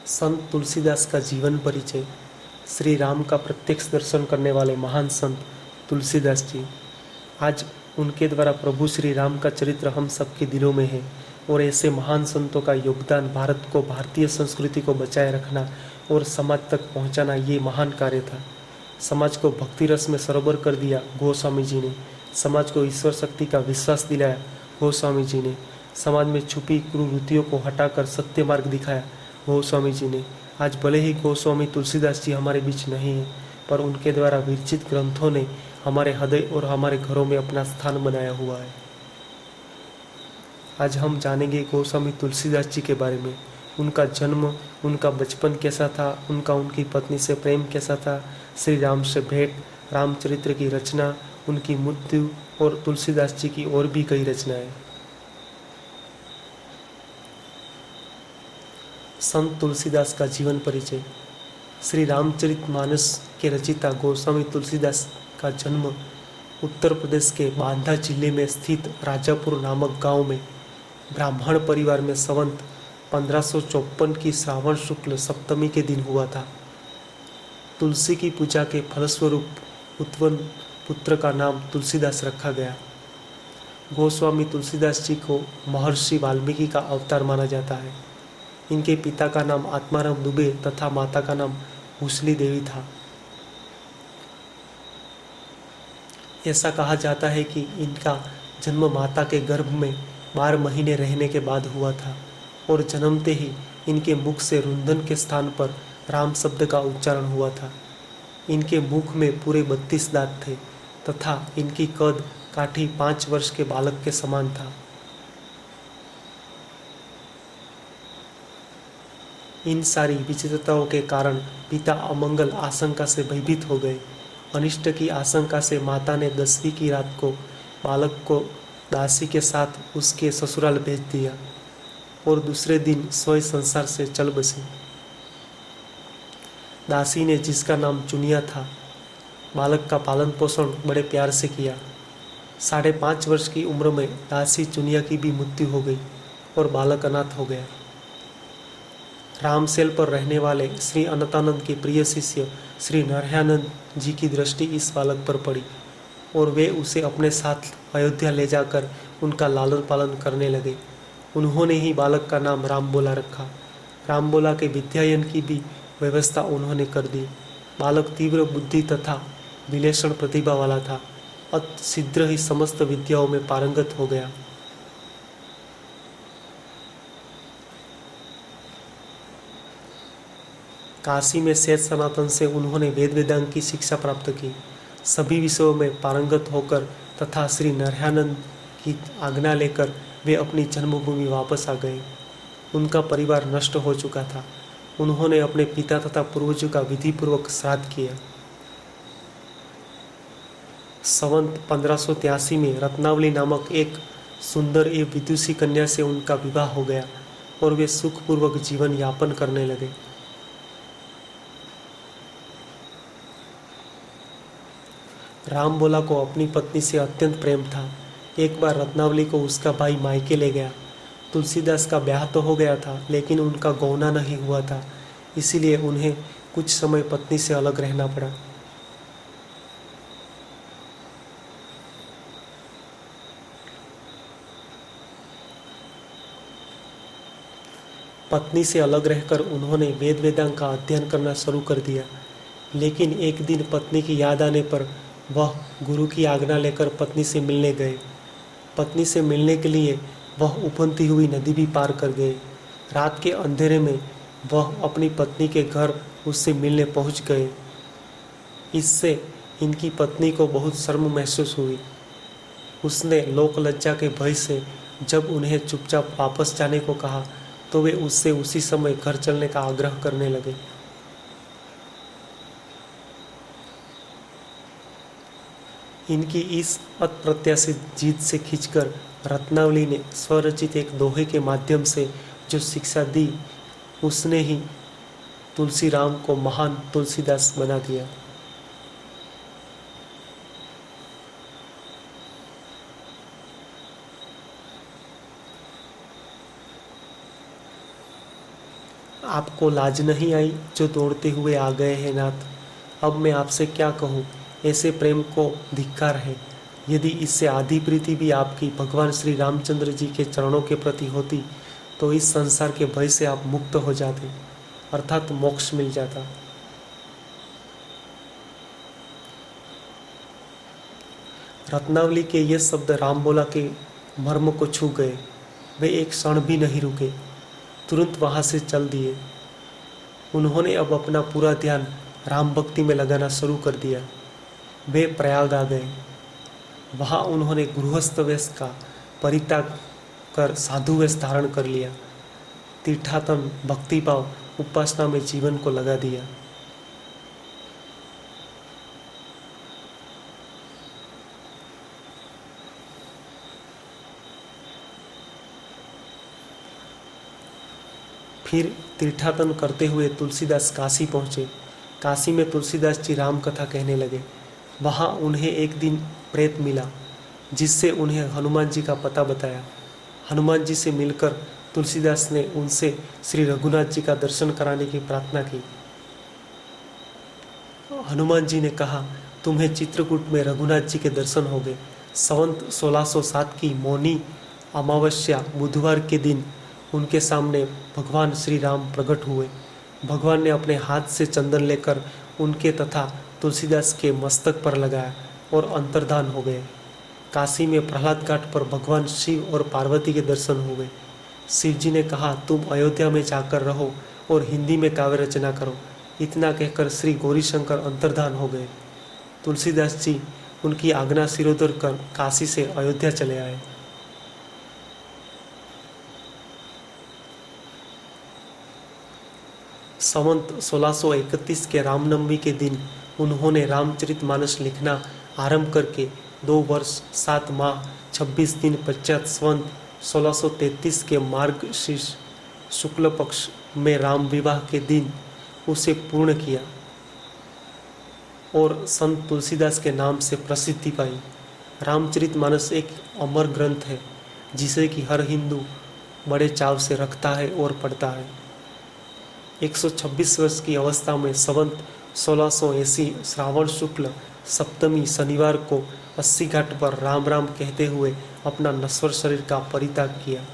संत तुलसीदास का जीवन परिचय। श्री राम का प्रत्यक्ष दर्शन करने वाले महान संत तुलसीदास जी। आज उनके द्वारा प्रभु श्री राम का चरित्र हम सबके दिलों में है और ऐसे महान संतों का योगदान भारत को, भारतीय संस्कृति को बचाए रखना और समाज तक पहुंचाना ये महान कार्य था। समाज को भक्ति रस में सरोवर कर दिया गोस्वामी जी ने। समाज को ईश्वर शक्ति का विश्वास दिलाया गोस्वामी जी ने। समाज में छुपी कुरीतियों को हटाकर सत्य मार्ग दिखाया गोस्वामी जी ने। आज भले ही गोस्वामी तुलसीदास जी हमारे बीच नहीं है, पर उनके द्वारा विरचित ग्रंथों ने हमारे हृदय और हमारे घरों में अपना स्थान बनाया हुआ है। आज हम जानेंगे गोस्वामी तुलसीदास जी के बारे में। उनका जन्म, उनका बचपन कैसा था, उनकी पत्नी से प्रेम कैसा था, श्री राम से भेंट, रामचरित्र की रचना, उनकी मृत्यु और तुलसीदास जी की और भी कई रचनाएं। संत तुलसीदास का जीवन परिचय। श्री रामचरितमानस के रचिता गोस्वामी तुलसीदास का जन्म उत्तर प्रदेश के बांदा जिले में स्थित राजापुर नामक गांव में ब्राह्मण परिवार में संवत 1554 की श्रावण शुक्ल सप्तमी के दिन हुआ था। तुलसी की पूजा के फलस्वरूप उत्पन्न पुत्र का नाम तुलसीदास रखा गया। गोस्वामी तुलसीदास जी को महर्षि वाल्मीकि का अवतार माना जाता है। इनके पिता का नाम आत्माराम दुबे तथा माता का नाम हुसली देवी था। ऐसा कहा जाता है कि इनका जन्म माता के गर्भ में 12 महीने रहने के बाद हुआ था और जन्मते ही इनके मुख से रुंधन के स्थान पर राम शब्द का उच्चारण हुआ था। इनके मुख में पूरे 32 दांत थे तथा इनकी कद काठी 5 वर्ष के बालक के समान था। इन सारी विचित्रताओं के कारण पिता अमंगल आशंका से भयभीत हो गए। अनिष्ट की आशंका से माता ने 10वीं की रात को बालक को दासी के साथ उसके ससुराल भेज दिया और दूसरे दिन स्वयं संसार से चल बसी। दासी ने, जिसका नाम चुनिया था, बालक का पालन पोषण बड़े प्यार से किया। 5.5 वर्ष की उम्र में दासी चुनिया की भी मृत्यु हो गई और बालक अनाथ हो गया। रामसेल पर रहने वाले श्री अनंतानंद के प्रिय शिष्य श्री नरहयानंद जी की दृष्टि इस बालक पर पड़ी और वे उसे अपने साथ अयोध्या ले जाकर उनका लालन पालन करने लगे। उन्होंने ही बालक का नाम रामबोला रखा। रामबोला के विद्यायन की भी व्यवस्था उन्होंने कर दी। बालक तीव्र बुद्धि तथा विलक्षण प्रतिभा वाला था। अत शीघ्र ही समस्त विद्याओं में पारंगत हो गया। काशी में शेष सनातन से उन्होंने वेद वेदांग की शिक्षा प्राप्त की। सभी विषयों में पारंगत होकर तथा श्री नरहयानंद की आज्ञा लेकर वे अपनी जन्मभूमि वापस आ गए। उनका परिवार नष्ट हो चुका था। उन्होंने अपने पिता तथा पूर्वजों का विधिपूर्वक श्राद्ध किया। संवत 1583 में रत्नावली नामक एक सुंदर एवं विदुषी कन्या से उनका विवाह हो गया और वे सुखपूर्वक जीवन यापन करने लगे। रामबोला को अपनी पत्नी से अत्यंत प्रेम था। एक बार रत्नावली को उसका भाई मायके ले गया। तुलसीदास का ब्याह तो हो गया था, लेकिन उनका गौना नहीं हुआ था, इसीलिए उन्हें कुछ समय पत्नी से अलग रहना पड़ा। पत्नी से अलग रहकर उन्होंने वेद वेदांग का अध्ययन करना शुरू कर दिया। लेकिन एक दिन पत्नी की याद आने पर वह गुरु की आज्ञा लेकर पत्नी से मिलने गए। पत्नी से मिलने के लिए वह उफनती हुई नदी भी पार कर गए। रात के अंधेरे में वह अपनी पत्नी के घर उससे मिलने पहुंच गए। इससे इनकी पत्नी को बहुत शर्म महसूस हुई। उसने लोक लज्जा के भय से जब उन्हें चुपचाप वापस जाने को कहा तो वे उससे उसी समय घर चलने का आग्रह करने लगे। इनकी इस अप्रत्याशित जीत से खींचकर रत्नावली ने स्वरचित एक दोहे के माध्यम से जो शिक्षा दी, उसने ही तुलसी राम को महान तुलसीदास बना दिया। आपको लाज नहीं आई जो दौड़ते हुए आ गए हैं नाथ। अब मैं आपसे क्या कहूँ, ऐसे प्रेम को धिक्कार है। यदि इससे आधी प्रीति भी आपकी भगवान श्री रामचंद्र जी के चरणों के प्रति होती तो इस संसार के भय से आप मुक्त हो जाते, अर्थात मोक्ष मिल जाता। रत्नावली के ये शब्द राम बोला के मर्म को छू गए। वे एक क्षण भी नहीं रुके, तुरंत वहाँ से चल दिए। उन्होंने अब अपना पूरा ध्यान राम भक्ति में लगाना शुरू कर दिया। वे प्रयाग आ गए। वहाँ उन्होंने गृहस्थ वेश का परित्याग कर साधु वेश धारण कर लिया। तीर्थाटन, भक्तिभाव, उपासना में जीवन को लगा दिया। फिर तीर्थाटन करते हुए तुलसीदास काशी पहुँचे। काशी में तुलसीदास जी राम कथा कहने लगे। वहाँ उन्हें एक दिन प्रेत मिला, जिससे उन्हें हनुमान जी का पता बताया। हनुमान जी से मिलकर तुलसीदास ने उनसे श्री रघुनाथ जी का दर्शन कराने की प्रार्थना की। हनुमान जी ने कहा, तुम्हें चित्रकूट में रघुनाथ जी के दर्शन हो गए। संवत 1607 की मौनी अमावस्या बुधवार के दिन उनके सामने भगवान श्री राम प्रकट हुए। भगवान ने अपने हाथ से चंदन लेकर उनके तथा तुलसीदास के मस्तक पर लगाया और अंतर्धान हो गए। काशी में प्रहलाद घाट पर भगवान शिव और पार्वती के दर्शन हो गए। शिव जी ने कहा, तुम अयोध्या में जाकर रहो और हिंदी में काव्य रचना करो। इतना कहकर श्री गौरीशंकर अंतर्धान हो गए। तुलसीदास जी उनकी आज्ञा सिरोधर कर काशी से अयोध्या चले आए। संवत 1631 के रामनवमी के दिन उन्होंने रामचरितमानस लिखना आरंभ करके 2 वर्ष 7 माह 26 दिन पश्चात संवत 1633 के मार्गशीर्ष शुक्ल पक्ष में राम विवाह के दिन उसे पूर्ण किया और संत तुलसीदास के नाम से प्रसिद्धि पाई। रामचरितमानस एक अमर ग्रंथ है जिसे कि हर हिंदू बड़े चाव से रखता है और पढ़ता है। 126 वर्ष की अवस्था में संवत 1680 श्रावण शुक्ल सप्तमी शनिवार को 80 घाट पर राम राम कहते हुए अपना नश्वर शरीर का परित्याग किया।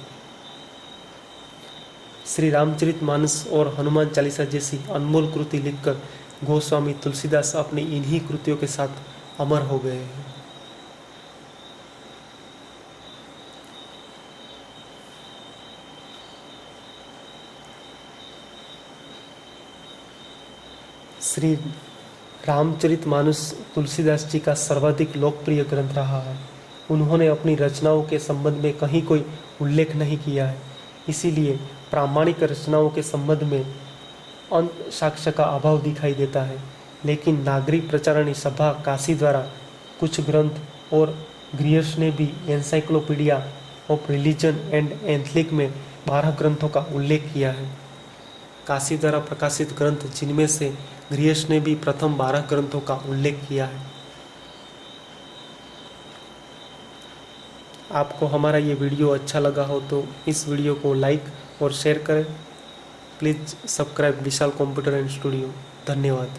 श्री रामचरितमानस और हनुमान चालीसा जैसी अनमोल कृति लिखकर गोस्वामी तुलसीदास अपनी इन्हीं कृतियों के साथ अमर हो गए हैं। श्री रामचरितमानस तुलसीदास जी का सर्वाधिक लोकप्रिय ग्रंथ रहा है। उन्होंने अपनी रचनाओं के संबंध में कहीं कोई उल्लेख नहीं किया है, इसीलिए प्रामाणिक रचनाओं के संबंध में अंत साक्ष्य का अभाव दिखाई देता है। लेकिन नागरिक प्रचारणी सभा काशी द्वारा कुछ ग्रंथ और ग्रियर्स ने भी encyclopedia of religion and athletic में 12 ग्रंथों का उल्लेख किया है। काशी द्वारा प्रकाशित ग्रंथ जिनमें से ग्रियर्स ने भी प्रथम 12 ग्रंथों का उल्लेख किया है। आपको हमारा ये वीडियो अच्छा लगा हो तो इस वीडियो को लाइक और शेयर करें। Please subscribe Vishal computer and studio. धन्यवाद।